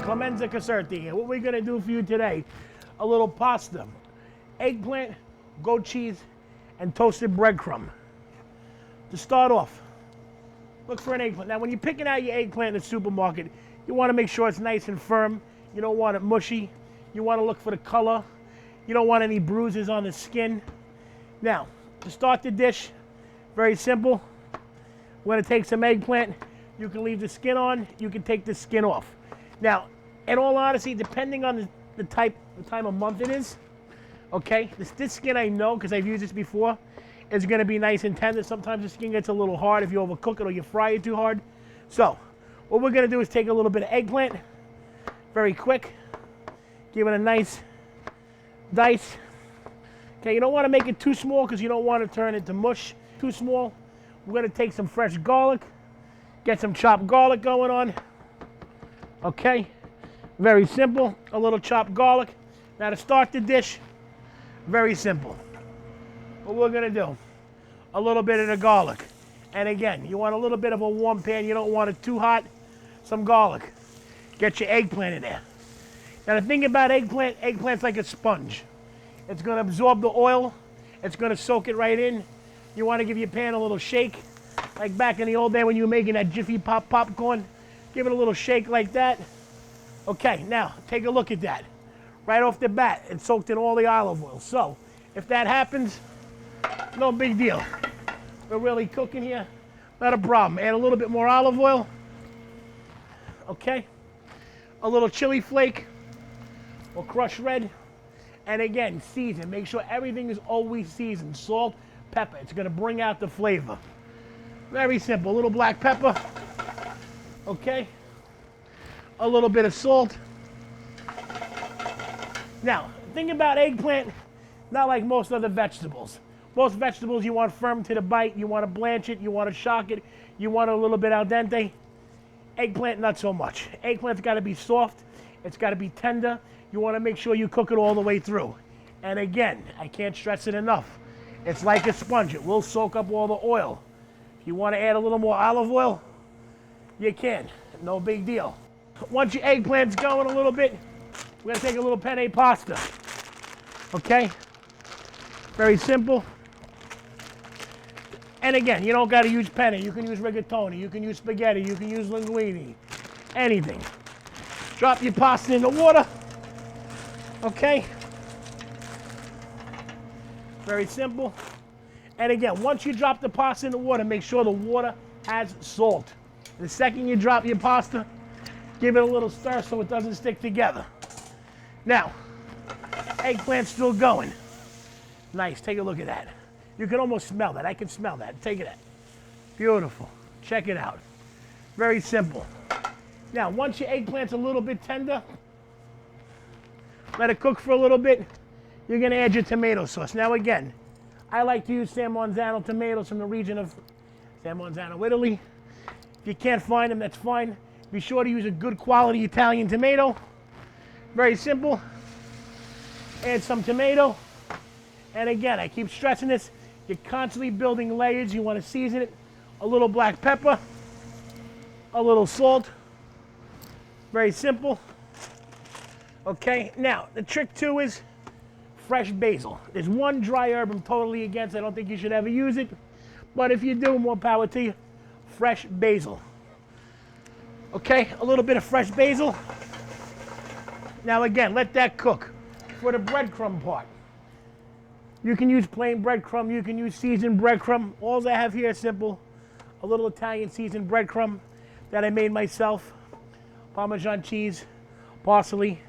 Clemenza Caserta here. What we're gonna do for you today, a little pasta, eggplant, goat cheese, and toasted breadcrumb. To start off, look for an eggplant. Now when you're picking out your eggplant in the supermarket, you wanna make sure it's nice and firm. You don't want it mushy. You wanna look for the color. You don't want any bruises on the skin. Now, to start the dish, very simple. We're gonna take some eggplant. You can leave the skin on, you can take the skin off. Now, in all honesty, depending on the time of month it is, okay, this skin I know, because I've used this before, is gonna be nice and tender. Sometimes the skin gets a little hard if you overcook it or you fry it too hard. So, what we're gonna do is take a little bit of eggplant, very quick, give it a nice dice. Okay, you don't wanna make it too small because you don't wanna turn it to mush. Too small. We're gonna take some fresh garlic, get some chopped garlic going on. Okay, very simple, a little chopped garlic. Now to start the dish, very simple. What we're gonna do, a little bit of the garlic. And again, you want a little bit of a warm pan, you don't want it too hot. Some garlic. Get your eggplant in there. Now the thing about eggplant's like a sponge. It's gonna absorb the oil, it's gonna soak it right in. You wanna give your pan a little shake, like back in the old day when you were making that Jiffy Pop popcorn. Give it a little shake like that. Okay, now take a look at that. Right off the bat, it soaked in all the olive oil. So, if that happens, no big deal. We're really cooking here, not a problem. Add a little bit more olive oil. Okay, a little chili flake or crushed red. And again, season. Make sure everything is always seasoned. Salt, pepper. It's gonna bring out the flavor. Very simple. A little black pepper. Okay, a little bit of salt. Now, the thing about eggplant, not like most other vegetables. Most vegetables you want firm to the bite, you want to blanch it, you want to shock it, you want a little bit al dente. Eggplant, not so much. Eggplant's got to be soft, it's got to be tender. You want to make sure you cook it all the way through. And again, I can't stress it enough. It's like a sponge, it will soak up all the oil. If you want to add a little more olive oil, you can, no big deal. Once your eggplant's going a little bit, we're gonna take a little penne pasta. Okay? Very simple. And again, you don't gotta use penne. You can use rigatoni, you can use spaghetti, you can use linguine, anything. Drop your pasta in the water. Okay? Very simple. And again, once you drop the pasta in the water, make sure the water has salt. The second you drop your pasta, give it a little stir so it doesn't stick together. Now, eggplant's still going. Nice, take a look at that. You can almost smell that. I can smell that. Take it out. Beautiful. Check it out. Very simple. Now, once your eggplant's a little bit tender, let it cook for a little bit. You're gonna add your tomato sauce. Now again, I like to use San Marzano tomatoes from the region of San Marzano, Italy. If you can't find them, that's fine. Be sure to use a good quality Italian tomato. Very simple. Add some tomato. And again, I keep stressing this, you're constantly building layers. You want to season it. A little black pepper, a little salt. Very simple. Okay, now the trick too is fresh basil. There's one dry herb I'm totally against. I don't think you should ever use it. But if you do, more power to you. Fresh basil. Okay, a little bit of fresh basil. Now again, let that cook. For the breadcrumb part, you can use plain breadcrumb, you can use seasoned breadcrumb. All I have here is simple. A little Italian seasoned breadcrumb that I made myself. Parmesan cheese, parsley,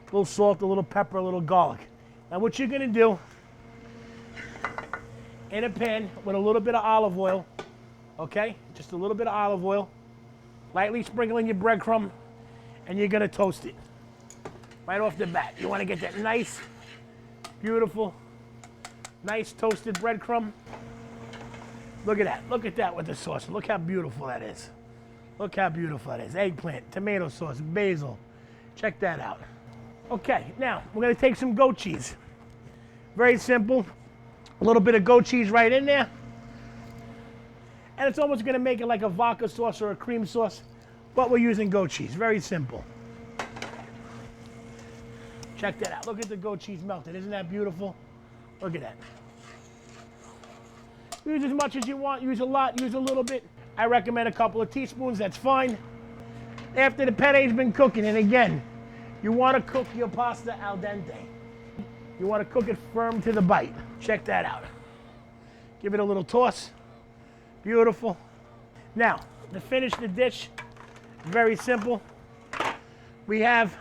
a little salt, a little pepper, a little garlic. Now what you're gonna do, in a pan with a little bit of olive oil, okay? Just a little bit of olive oil. Lightly sprinkling your breadcrumb, and you're gonna toast it. Right off the bat. You wanna get that nice, beautiful, nice toasted breadcrumb. Look at that with the sauce. Look how beautiful that is. Look how beautiful that is. Eggplant, tomato sauce, basil. Check that out. Okay, now we're gonna take some goat cheese. Very simple. A little bit of goat cheese right in there. And it's almost gonna make it like a vodka sauce or a cream sauce, but we're using goat cheese, very simple. Check that out. Look at the goat cheese melted. Isn't that beautiful? Look at that. Use as much as you want. Use a lot. Use a little bit. I recommend a couple of teaspoons. That's fine. After the pene's been cooking, and again, you want to cook your pasta al dente. You want to cook it firm to the bite. Check that out. Give it a little toss. Beautiful. Now, to finish the dish, very simple. We have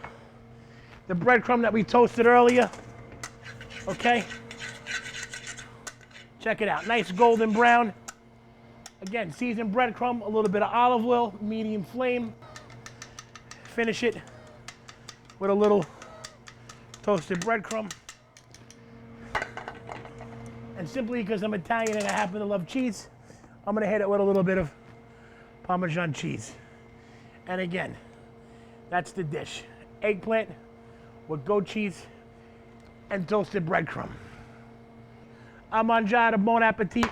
the breadcrumb that we toasted earlier. Okay? Check it out. Nice golden brown. Again, seasoned breadcrumb, a little bit of olive oil, medium flame. Finish it with a little toasted breadcrumb. And simply because I'm Italian and I happen to love cheese, I'm gonna hit it with a little bit of Parmesan cheese. And again, that's the dish. Eggplant with goat cheese and toasted breadcrumb. A mangiare, bon appetit.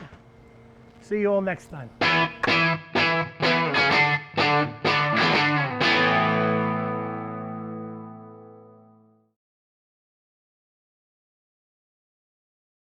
See you all next time.